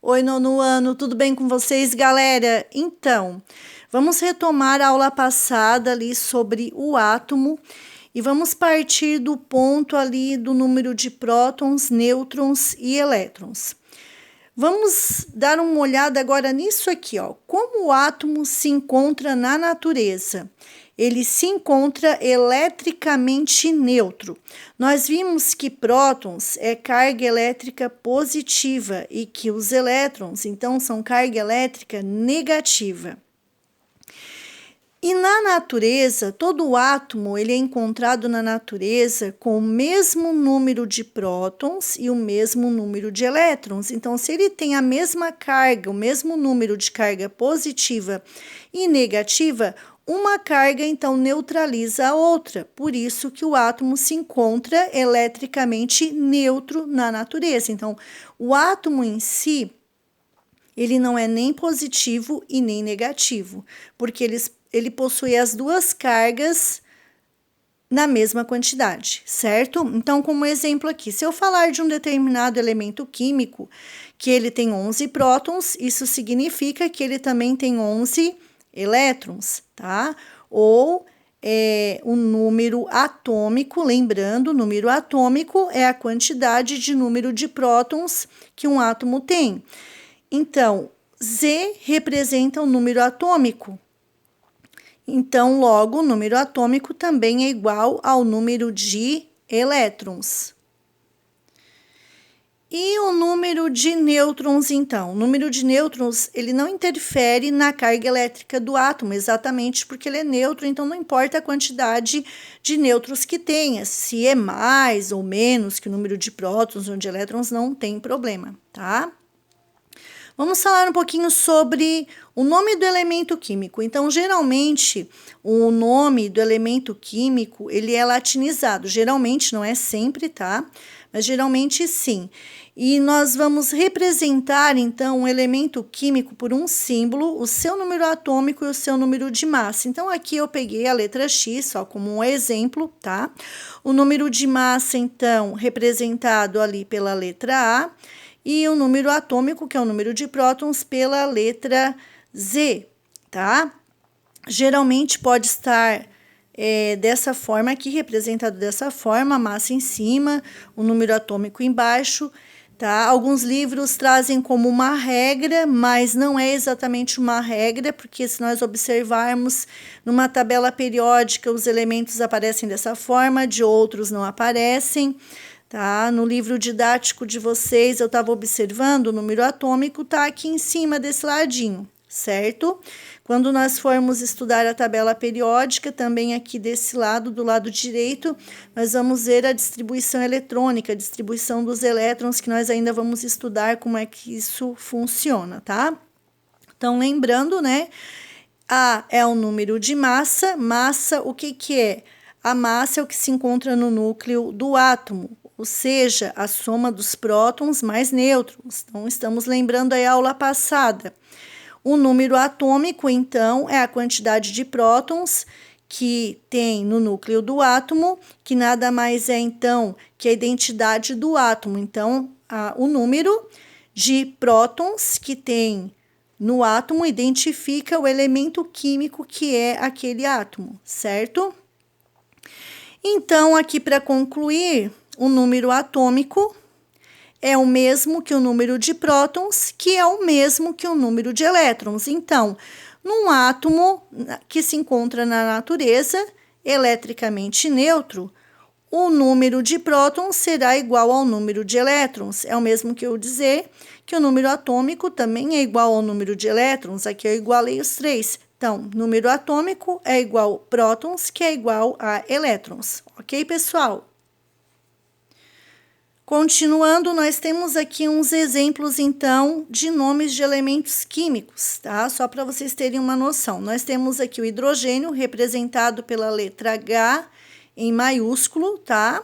Oi, nono ano, tudo bem com vocês, galera? Então, vamos retomar a aula passada ali sobre o átomo e vamos partir do ponto ali do número de prótons, nêutrons e elétrons. Vamos dar uma olhada agora nisso aqui, ó. Como o átomo se encontra na natureza? Ele se encontra eletricamente neutro. Nós vimos que prótons é carga elétrica positiva e que os elétrons, então, são carga elétrica negativa. E na natureza, todo átomo ele é encontrado na natureza com o mesmo número de prótons e o mesmo número de elétrons. Então, se ele tem a mesma carga, o mesmo número de carga positiva e negativa, uma carga, então, neutraliza a outra. Por isso que o átomo se encontra eletricamente neutro na natureza. Então, o átomo em si, ele não é nem positivo e nem negativo, porque ele possui as duas cargas na mesma quantidade, certo? Então, como exemplo aqui, se eu falar de um determinado elemento químico que ele tem 11 prótons, isso significa que ele também tem 11 elétrons, tá? Ou o número atômico, lembrando, o número atômico é a quantidade de número de prótons que um átomo tem. Então, Z representa o número atômico. Então, logo, o número atômico também é igual ao número de elétrons. E o número de nêutrons, então? O número de nêutrons, ele não interfere na carga elétrica do átomo, exatamente porque ele é neutro, então não importa a quantidade de nêutrons que tenha. Se é mais ou menos que o número de prótons ou de elétrons, não tem problema, tá? Vamos falar um pouquinho sobre o nome do elemento químico. Então, geralmente, o nome do elemento químico, ele é latinizado. Geralmente, não é sempre, tá? Mas geralmente, sim. E nós vamos representar, então, um elemento químico por um símbolo, o seu número atômico e o seu número de massa. Então, aqui eu peguei a letra X, só como um exemplo, tá? O número de massa, então, representado ali pela letra A, e o número atômico, que é o número de prótons, pela letra Z, tá? Geralmente pode estar dessa forma aqui, representado dessa forma, a massa em cima, o número atômico embaixo, tá? Alguns livros trazem como uma regra, mas não é exatamente uma regra, porque se nós observarmos numa tabela periódica, os elementos aparecem dessa forma, de outros não aparecem. Tá? No livro didático de vocês, eu estava observando o número atômico, tá aqui em cima desse ladinho, certo? Quando nós formos estudar a tabela periódica, também aqui desse lado, do lado direito, nós vamos ver a distribuição eletrônica, a distribuição dos elétrons, que nós ainda vamos estudar como é que isso funciona, tá? Então, lembrando, né? A é o número de massa. Massa, o que que é? A massa é o que se encontra no núcleo do átomo, ou seja, a soma dos prótons mais nêutrons. Então, estamos lembrando aí a aula passada. O número atômico, então, é a quantidade de prótons que tem no núcleo do átomo, que nada mais é, então, que a identidade do átomo. Então, o número de prótons que tem no átomo identifica o elemento químico que é aquele átomo, certo? Então, aqui para concluir, o número atômico é o mesmo que o número de prótons, que é o mesmo que o número de elétrons. Então, num átomo que se encontra na natureza, eletricamente neutro, o número de prótons será igual ao número de elétrons. É o mesmo que eu dizer que o número atômico também é igual ao número de elétrons. Aqui eu igualei os três. Então, número atômico é igual a prótons, que é igual a elétrons. Ok, pessoal? Continuando, nós temos aqui uns exemplos, então, de nomes de elementos químicos, tá? Só para vocês terem uma noção. Nós temos aqui o hidrogênio, representado pela letra H em maiúsculo, tá?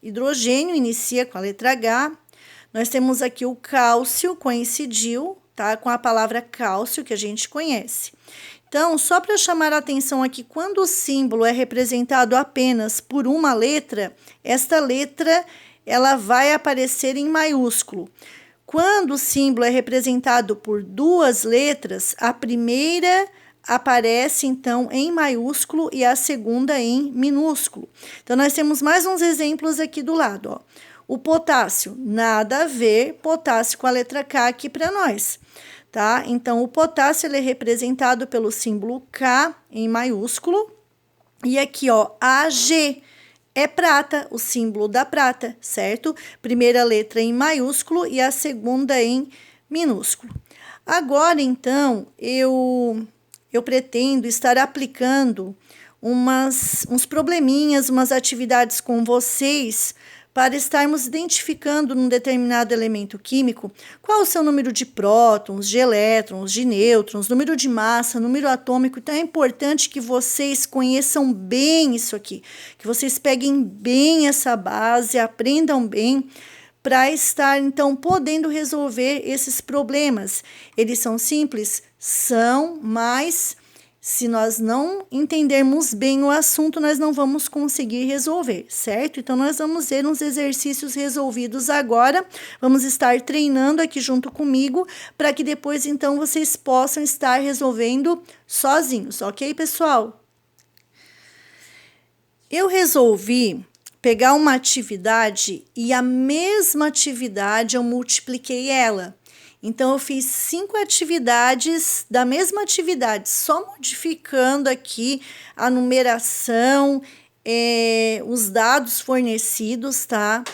Hidrogênio inicia com a letra H. Nós temos aqui o cálcio, coincidiu, tá? Com a palavra cálcio, que a gente conhece. Então, só para chamar a atenção aqui, quando o símbolo é representado apenas por uma letra, esta letra ela vai aparecer em maiúsculo. Quando o símbolo é representado por duas letras, a primeira aparece, então, em maiúsculo e a segunda em minúsculo. Então, nós temos mais uns exemplos aqui do lado, ó. O potássio, nada a ver, potássio com a letra K aqui para nós, tá? Então, o potássio ele é representado pelo símbolo K em maiúsculo. E aqui, ó, AG é prata, o símbolo da prata, certo? Primeira letra em maiúsculo e a segunda em minúsculo. Agora, então, eu pretendo estar aplicando uns probleminhas, umas atividades com vocês para estarmos identificando num determinado elemento químico qual o seu número de prótons, de elétrons, de nêutrons, número de massa, número atômico. Então, é importante que vocês conheçam bem isso aqui, que vocês peguem bem essa base, aprendam bem, para estar, então, podendo resolver esses problemas. Eles são simples? São, mas se nós não entendermos bem o assunto, nós não vamos conseguir resolver, certo? Então, nós vamos ver uns exercícios resolvidos agora. Vamos estar treinando aqui junto comigo, para que depois, então, vocês possam estar resolvendo sozinhos, ok, pessoal? Eu resolvi pegar uma atividade e a mesma atividade eu multipliquei ela. Então, eu fiz 5 atividades da mesma atividade, só modificando aqui a numeração, os dados fornecidos, tá?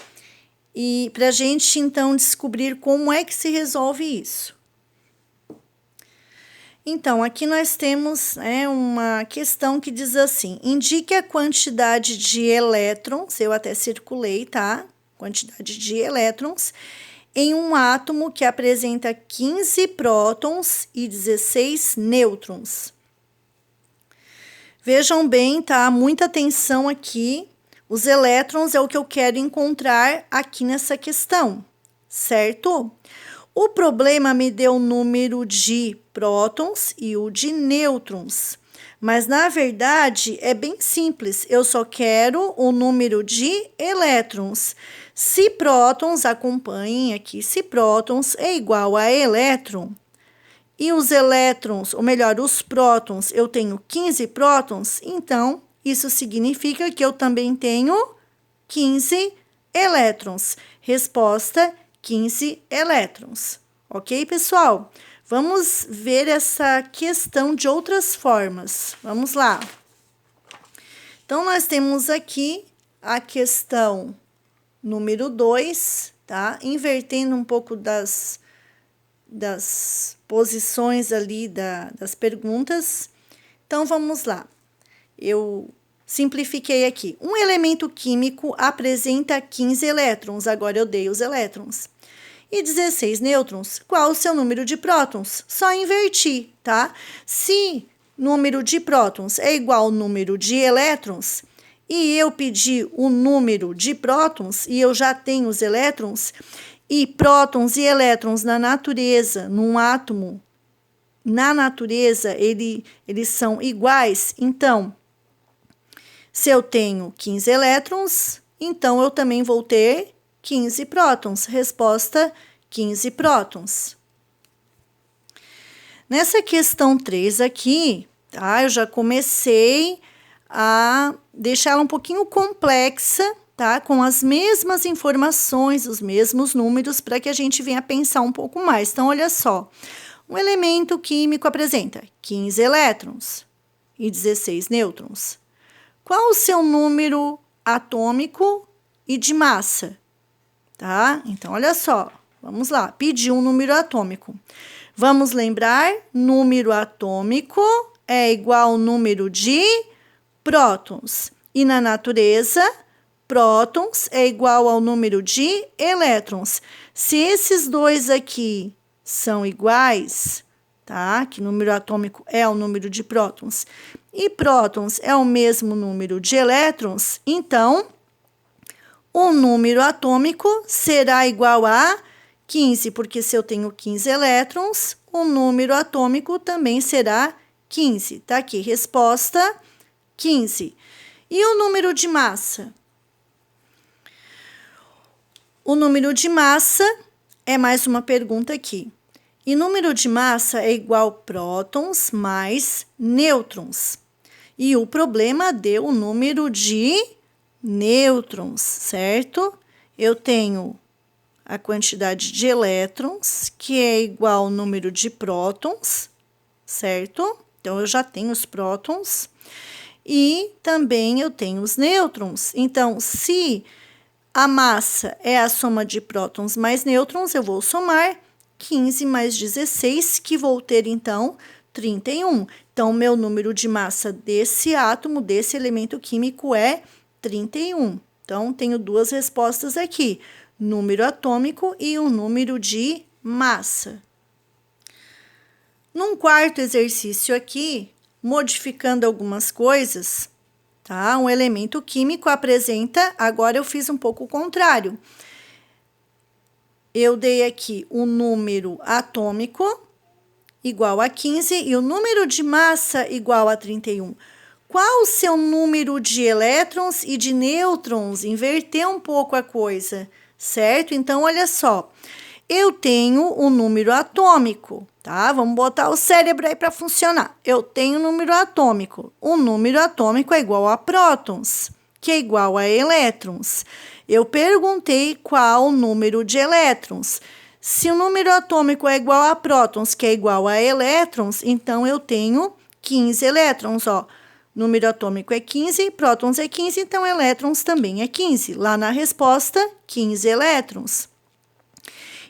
E para a gente, então, descobrir como é que se resolve isso. Então, aqui nós temos uma questão que diz assim: indique a quantidade de elétrons, eu até circulei, tá? Quantidade de elétrons em um átomo que apresenta 15 prótons e 16 nêutrons. Vejam bem, tá? Muita atenção aqui. Os elétrons é o que eu quero encontrar aqui nessa questão, certo? O problema me deu o número de prótons e o de nêutrons. Mas, na verdade, é bem simples. Eu só quero o número de elétrons. Se prótons, acompanhem aqui, se prótons é igual a elétron, e os elétrons, ou melhor, os prótons, eu tenho 15 prótons, então, isso significa que eu também tenho 15 elétrons. Resposta, 15 elétrons. Ok, pessoal? Vamos ver essa questão de outras formas. Vamos lá. Então, nós temos aqui a questão número 2, tá? Invertendo um pouco das posições ali das perguntas. Então, vamos lá. Eu simplifiquei aqui. Um elemento químico apresenta 15 elétrons. Agora, eu dei os elétrons. E 16 nêutrons. Qual o seu número de prótons? Só inverti, tá? Se número de prótons é igual ao número de elétrons, e eu pedi o número de prótons, e eu já tenho os elétrons, e prótons e elétrons na natureza, num átomo, na natureza, eles são iguais. Então, se eu tenho 15 elétrons, então eu também vou ter 15 prótons. Resposta, 15 prótons. Nessa questão 3 aqui, tá? Eu já comecei a deixar ela um pouquinho complexa, tá? Com as mesmas informações, os mesmos números, para que a gente venha pensar um pouco mais. Então, olha só. Um elemento químico apresenta 15 elétrons e 16 nêutrons. Qual o seu número atômico e de massa? Tá? Então, olha só. Vamos lá. Pedir um número atômico. Vamos lembrar, número atômico é igual ao número de prótons. E na natureza, prótons é igual ao número de elétrons. Se esses dois aqui são iguais, tá? Que número atômico é o número de prótons, e prótons é o mesmo número de elétrons, então, o número atômico será igual a 15, porque se eu tenho 15 elétrons, o número atômico também será 15. Tá aqui, resposta 15. E o número de massa? O número de massa é mais uma pergunta aqui. E número de massa é igual prótons mais nêutrons. E o problema deu o número de nêutrons, certo? Eu tenho a quantidade de elétrons, que é igual ao número de prótons, certo? Então, eu já tenho os prótons. E também eu tenho os nêutrons. Então, se a massa é a soma de prótons mais nêutrons, eu vou somar 15 mais 16, que vou ter, então, 31. Então, o meu número de massa desse átomo, desse elemento químico, é 31. Então, tenho duas respostas aqui, número atômico e um número de massa. Num quarto exercício aqui, modificando algumas coisas, tá? Um elemento químico apresenta, agora eu fiz um pouco o contrário. Eu dei aqui o número atômico igual a 15 e o número de massa igual a 31. Qual o seu número de elétrons e de nêutrons? Inverter um pouco a coisa, certo? Então, olha só. Eu tenho o número atômico, tá? Vamos botar o cérebro aí para funcionar. Eu tenho o número atômico. O número atômico é igual a prótons, que é igual a elétrons. Eu perguntei qual o número de elétrons. Se o número atômico é igual a prótons, que é igual a elétrons, então eu tenho 15 elétrons, ó. Número atômico é 15, prótons é 15, então elétrons também é 15. Lá na resposta, 15 elétrons.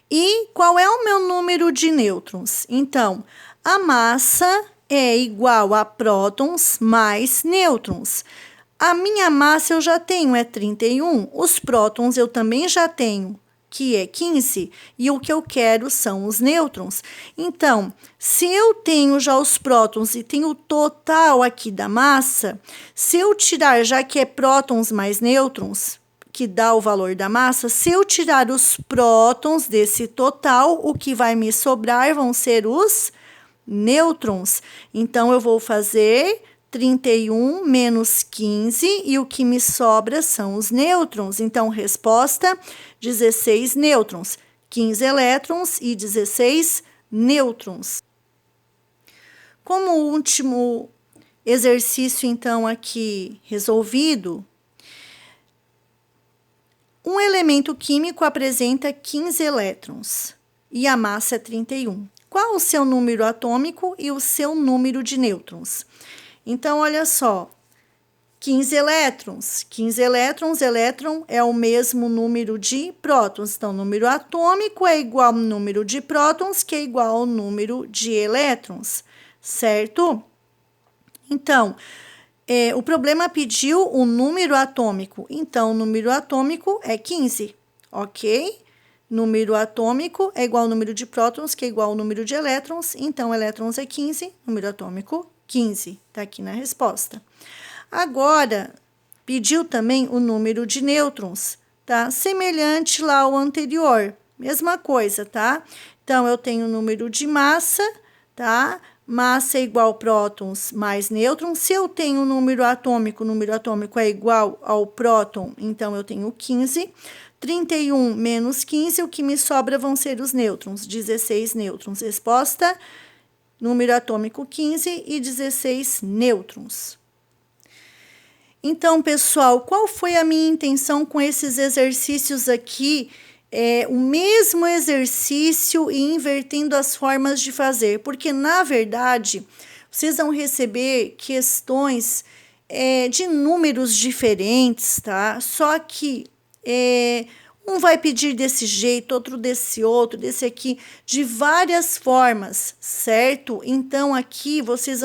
E qual é o meu número de nêutrons? Então, a massa é igual a prótons mais nêutrons. A minha massa eu já tenho, é 31. Os prótons eu também já tenho, que é 15. E o que eu quero são os nêutrons. Então, se eu tenho já os prótons e tenho o total aqui da massa, se eu tirar, já que é prótons mais nêutrons, que dá o valor da massa, se eu tirar os prótons desse total, o que vai me sobrar vão ser os nêutrons. Então, eu vou fazer 31 menos 15 e o que me sobra são os nêutrons. Então, resposta, 16 nêutrons. 15 elétrons e 16 nêutrons. Como último exercício, então, aqui resolvido, um elemento químico apresenta 15 elétrons e a massa é 31. Qual o seu número atômico e o seu número de nêutrons? Então, olha só, 15 elétrons. 15 elétrons, elétron é o mesmo número de prótons. Então, o número atômico é igual ao número de prótons, que é igual ao número de elétrons, certo? Então, o problema pediu o número atômico. Então, o número atômico é 15, ok? Número atômico é igual ao número de prótons, que é igual ao número de elétrons. Então, elétrons é 15, número atômico 15, tá aqui na resposta. Agora, pediu também o número de nêutrons, tá? Semelhante lá ao anterior, mesma coisa, tá? Então, eu tenho o número de massa, tá? Massa é igual prótons mais nêutrons. Se eu tenho o número atômico é igual ao próton, então eu tenho 15. 31 menos 15, o que me sobra vão ser os nêutrons, 16 nêutrons. Resposta, número atômico 15 e 16 nêutrons. Então, pessoal, qual foi a minha intenção com esses exercícios aqui? O mesmo exercício e invertendo as formas de fazer, porque, na verdade, vocês vão receber questões de números diferentes, tá? Só que um vai pedir desse jeito, outro desse outro, desse aqui, de várias formas, certo? Então, aqui vocês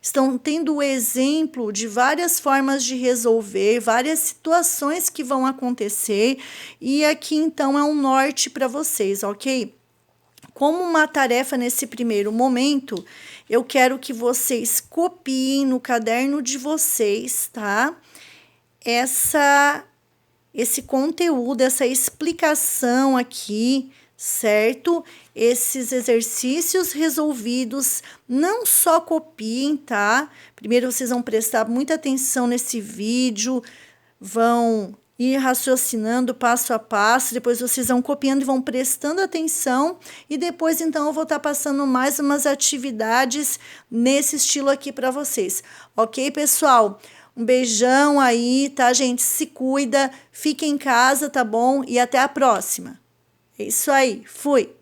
estão tendo o exemplo de várias formas de resolver, várias situações que vão acontecer, e aqui, então, é um norte para vocês, ok? Como uma tarefa nesse primeiro momento, eu quero que vocês copiem no caderno de vocês, tá? Esse conteúdo, essa explicação aqui, certo? Esses exercícios resolvidos, não só copiem, tá? Primeiro vocês vão prestar muita atenção nesse vídeo, vão ir raciocinando passo a passo, depois vocês vão copiando e vão prestando atenção, e depois então eu vou estar passando mais umas atividades nesse estilo aqui para vocês. Ok, pessoal? Um beijão aí, tá, gente? Se cuida, fique em casa, tá bom? E até a próxima. É isso aí, fui!